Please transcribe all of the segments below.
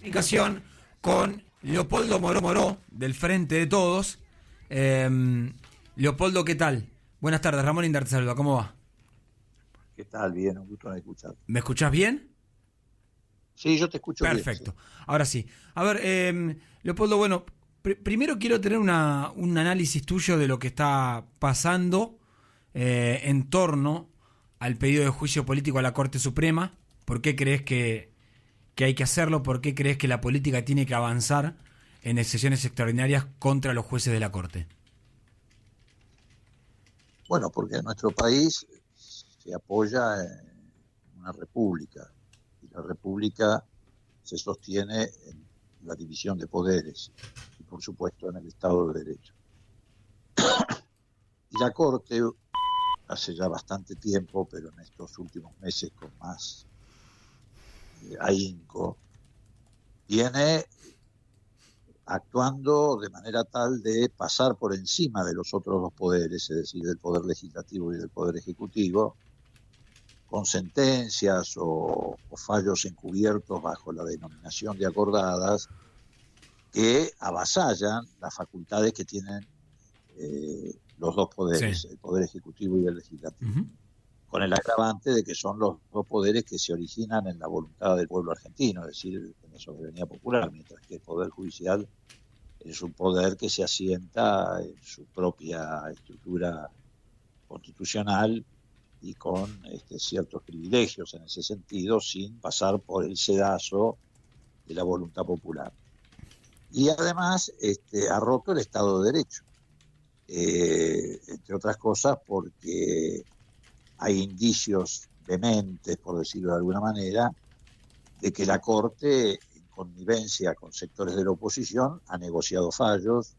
comunicación con Leopoldo Moró, del Frente de Todos. Leopoldo, ¿qué tal? Buenas tardes, Ramón Indar te saluda, ¿cómo va? ¿Qué tal? Bien, un gusto de escuchar. ¿Me escuchás bien? Sí, yo te escucho bien. Perfecto, sí. Ahora sí. A ver, Leopoldo, bueno, primero quiero tener un análisis tuyo de lo que está pasando en torno al pedido de juicio político a la Corte Suprema. ¿Por qué crees que hay que hacerlo? ¿Por qué crees que la política tiene que avanzar en sesiones extraordinarias contra los jueces de la Corte? Bueno, porque nuestro país se apoya en una república y la república se sostiene en la división de poderes y, por supuesto, en el Estado de Derecho. Y la Corte, hace ya bastante tiempo, pero en estos últimos meses con más ahínco, viene actuando de manera tal de pasar por encima de los otros dos poderes, es decir, del Poder Legislativo y del Poder Ejecutivo, con sentencias o fallos encubiertos bajo la denominación de acordadas que avasallan las facultades que tienen los dos poderes, sí, el Poder Ejecutivo y el Legislativo, con el agravante de que son los dos poderes que se originan en la voluntad del pueblo argentino, es decir, en la soberanía popular, mientras que el Poder Judicial es un poder que se asienta en su propia estructura constitucional y con ciertos privilegios en ese sentido, sin pasar por el sedazo de la voluntad popular. Y además ha roto el Estado de Derecho, entre otras cosas porque hay indicios vehementes, por decirlo de alguna manera, de que la Corte, en connivencia con sectores de la oposición, ha negociado fallos,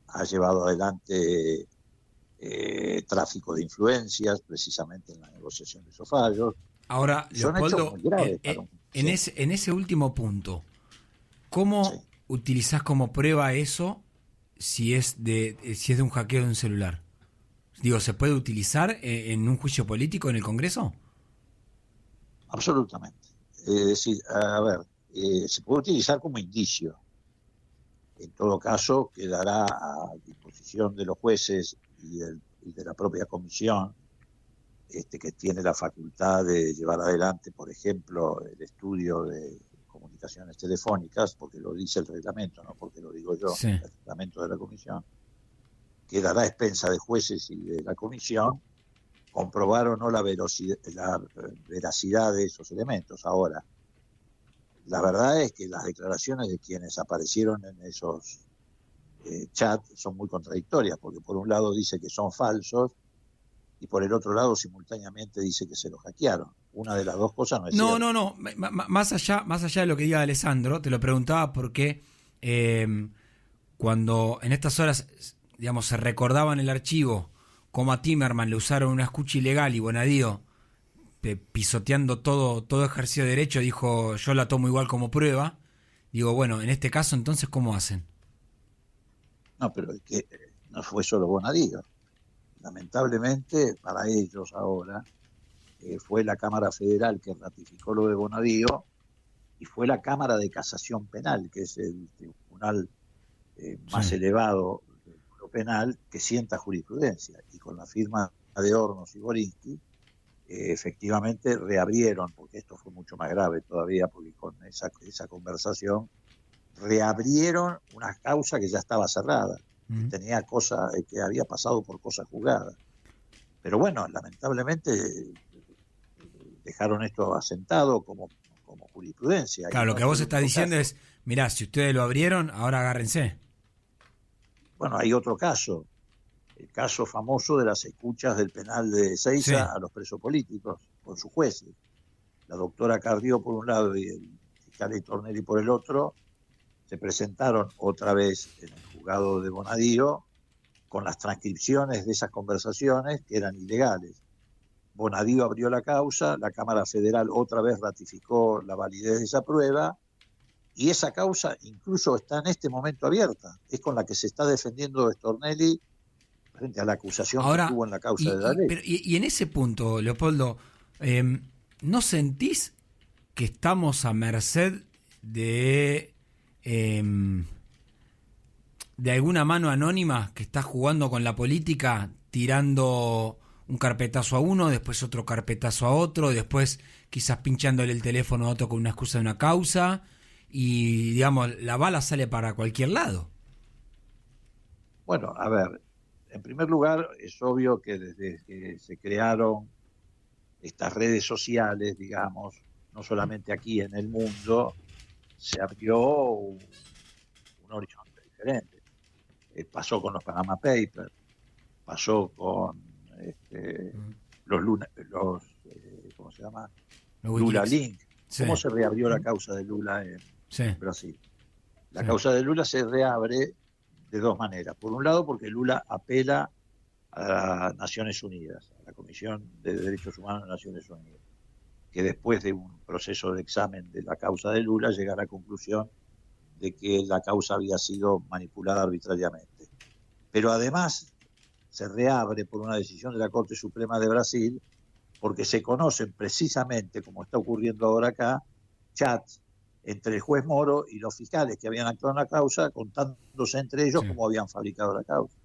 ha llevado adelante tráfico de influencias, precisamente en la negociación de esos fallos. Ahora, Son hechos muy graves. En ese último punto, ¿cómo utilizás como prueba eso si es de un hackeo de un celular? Digo, ¿se puede utilizar en un juicio político en el Congreso? Absolutamente. Es decir, a ver, se puede utilizar como indicio. En todo caso, quedará a disposición de los jueces y de la propia comisión, que tiene la facultad de llevar adelante, por ejemplo, el estudio de comunicaciones telefónicas, porque lo dice el reglamento, no porque lo digo yo, sí, el reglamento de la comisión, quedará a expensa de jueces y de la comisión comprobar o no la veracidad de esos elementos. Ahora, la verdad es que las declaraciones de quienes aparecieron en esos chats son muy contradictorias, porque por un lado dice que son falsos y por el otro lado simultáneamente dice que se los hackearon. Una de las dos cosas no es cierta. No. Más allá de lo que diga Alessandro, te lo preguntaba porque cuando en estas horas, digamos, se recordaba en el archivo cómo a Timerman le usaron una escucha ilegal y Bonadío, pisoteando todo ejercicio de derecho, dijo, yo la tomo igual como prueba. Digo, bueno, en este caso, entonces, ¿cómo hacen? No, pero es que no fue solo Bonadío. Lamentablemente, para ellos ahora, fue la Cámara Federal que ratificó lo de Bonadío y fue la Cámara de Casación Penal, que es el tribunal más elevado de lo penal, que sienta jurisprudencia. Y con la firma de Hornos y Borinsky, efectivamente reabrieron, porque esto fue mucho más grave todavía, porque con esa conversación reabrieron una causa que ya estaba cerrada, que tenía cosas, que había pasado por cosas juzgadas. Pero bueno, lamentablemente dejaron esto asentado como jurisprudencia. Claro, lo que vos estás diciendo es, mirá, si ustedes lo abrieron, ahora agárrense. Bueno, hay otro caso, el caso famoso de las escuchas del penal de Ezeiza a los presos políticos por sus jueces. La doctora Cardió por un lado y el fiscal Tornelli por el otro se presentaron otra vez en el juzgado de Bonadío con las transcripciones de esas conversaciones que eran ilegales. Bonadío abrió la causa, la Cámara Federal otra vez ratificó la validez de esa prueba y esa causa incluso está en este momento abierta. Es con la que se está defendiendo Stornelli frente a la acusación que tuvo en la causa de la ley. Y en ese punto, Leopoldo, ¿no sentís que estamos a merced de alguna mano anónima que está jugando con la política, tirando un carpetazo a uno, después otro carpetazo a otro, después quizás pinchándole el teléfono a otro con una excusa de una causa, y digamos, la bala sale para cualquier lado? Bueno, a ver, en primer lugar, es obvio que desde que se crearon estas redes sociales, digamos, no solamente aquí en el mundo, se abrió un horizonte diferente. Pasó con los Panama Papers, pasó con ¿cómo se llama? Lula Link. Sí. ¿Cómo se reabrió la causa de Lula en Brasil? La causa de Lula se reabre de dos maneras. Por un lado, porque Lula apela a las Naciones Unidas, a la Comisión de Derechos Humanos de Naciones Unidas, que después de un proceso de examen de la causa de Lula llega a la conclusión de que la causa había sido manipulada arbitrariamente. Pero además se reabre por una decisión de la Corte Suprema de Brasil, porque se conocen precisamente, como está ocurriendo ahora acá, chats entre el juez Moro y los fiscales que habían actuado en la causa, contándose entre ellos cómo habían fabricado la causa.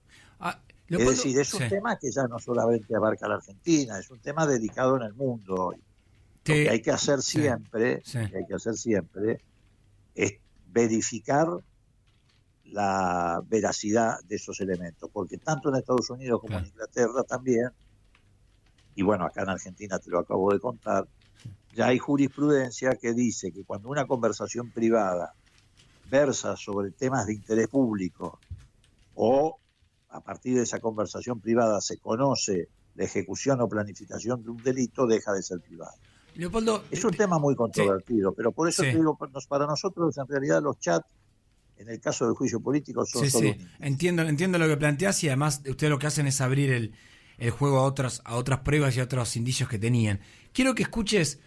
Es decir, es un tema que ya no solamente abarca a la Argentina, es un tema delicado en el mundo hoy. Lo que hay que hacer siempre, es verificar la veracidad de esos elementos, porque tanto en Estados Unidos como en Inglaterra también, y bueno, acá en Argentina te lo acabo de contar, ya hay jurisprudencia que dice que cuando una conversación privada versa sobre temas de interés público o a partir de esa conversación privada se conoce la ejecución o planificación de un delito, deja de ser privado. Leopoldo, es un tema muy controvertido, pero por eso te digo, para nosotros en realidad los chats, en el caso del juicio político, son solo un indicio. Entiendo lo que planteás, y además ustedes lo que hacen es abrir el juego a otras pruebas y a otros indicios que tenían. Quiero que escuches,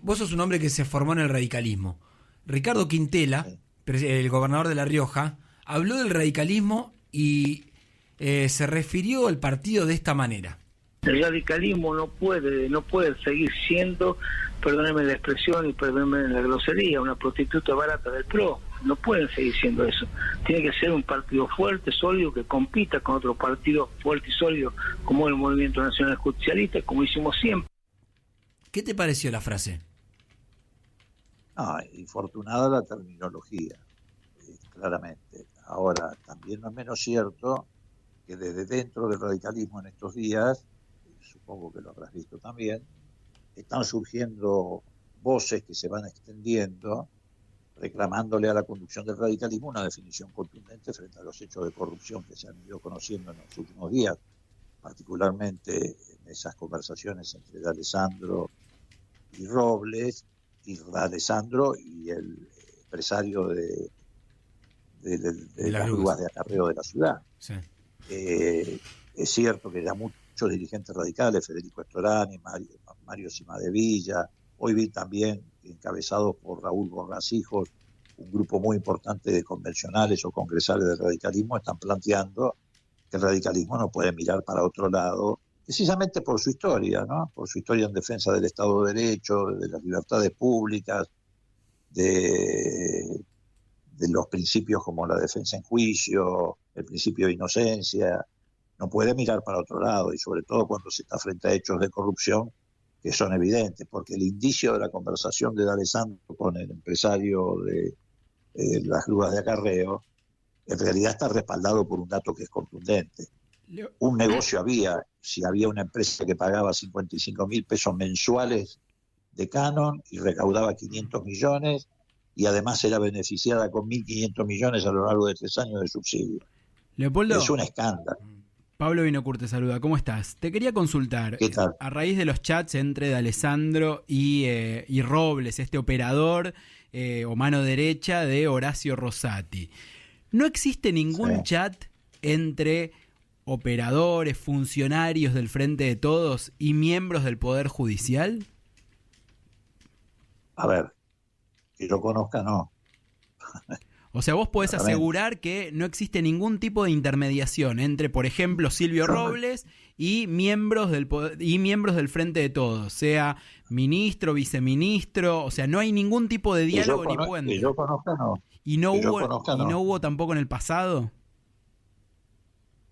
vos sos un hombre que se formó en el radicalismo. Ricardo Quintela, el gobernador de La Rioja, habló del radicalismo y se refirió al partido de esta manera. El radicalismo no puede seguir siendo, perdónenme la expresión y perdónenme la grosería, una prostituta barata del PRO. No pueden seguir siendo eso. Tiene que ser un partido fuerte, sólido, que compita con otro partido fuerte y sólido como el Movimiento Nacional Justicialista, como hicimos siempre. ¿Qué te pareció la frase? Infortunada la terminología, claramente. Ahora, también no es menos cierto que desde dentro del radicalismo en estos días, supongo que lo habrás visto también, están surgiendo voces que se van extendiendo, reclamándole a la conducción del radicalismo una definición contundente frente a los hechos de corrupción que se han ido conociendo en los últimos días, particularmente en esas conversaciones entre D'Alessandro y Robles, y D'Alessandro y el empresario de las grúas de acarreo de la ciudad. Sí. Es cierto que ya muchos dirigentes radicales, Federico Estorani, Mario Cimadevilla, hoy vi también, encabezados por Raúl Borrás Hijos, un grupo muy importante de convencionales o congresales del radicalismo, están planteando que el radicalismo no puede mirar para otro lado, precisamente por su historia, ¿no? Por su historia en defensa del Estado de Derecho, de las libertades públicas, de los principios como la defensa en juicio, el principio de inocencia. No puede mirar para otro lado, y sobre todo cuando se está frente a hechos de corrupción que son evidentes, porque el indicio de la conversación de D'Alessandro con el empresario de las grúas de acarreo en realidad está respaldado por un dato que es contundente. Un negocio había, si había una empresa que pagaba 55.000 pesos mensuales de canon y recaudaba 500 millones y además era beneficiada con 1.500 millones a lo largo de 3 años de subsidio. Leopoldo, es un escándalo. Pablo Vinocur te saluda, ¿cómo estás? Te quería consultar, ¿qué tal? A raíz de los chats entre D'Alessandro y Robles, este operador o mano derecha de Horacio Rosati, ¿no existe ningún chat entre operadores, funcionarios del Frente de Todos y miembros del Poder Judicial? A ver, que yo conozca, no. O sea, vos podés Claramente. asegurar que no existe ningún tipo de intermediación entre, por ejemplo, Silvio Robles y miembros del Frente de Todos, sea ministro, viceministro, o sea, no hay ningún tipo de diálogo ni puente. Que yo conozca, no. ¿Y no Que yo hubo, conozca, y no. no hubo tampoco en el pasado?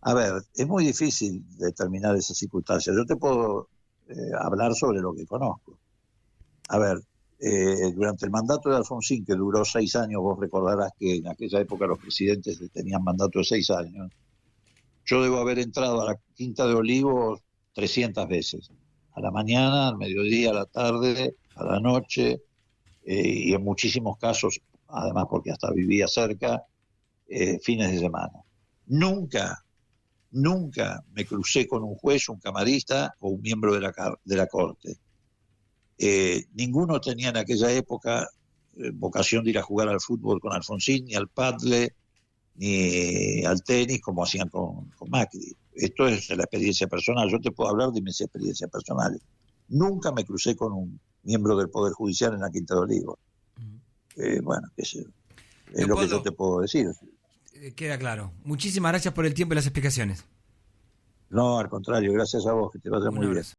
A ver, es muy difícil determinar esas circunstancias. Yo te puedo hablar sobre lo que conozco. A ver, durante el mandato de Alfonsín, que duró 6 años, vos recordarás que en aquella época los presidentes tenían mandato de 6 años, yo debo haber entrado a la Quinta de Olivos 300 veces. A la mañana, al mediodía, a la tarde, a la noche, y en muchísimos casos, además porque hasta vivía cerca, fines de semana. Nunca me crucé con un juez, un camarista o un miembro de la Corte. Ninguno tenía en aquella época vocación de ir a jugar al fútbol con Alfonsín, ni al pádel, ni al tenis, como hacían con Macri. Esto es la experiencia personal. Yo te puedo hablar de mis experiencias personales. Nunca me crucé con un miembro del Poder Judicial en la Quinta de Olivos. Bueno, es lo que yo te puedo decir. Queda claro. Muchísimas gracias por el tiempo y las explicaciones. No, al contrario, gracias a vos, que te vaya Un muy bien. abrazo.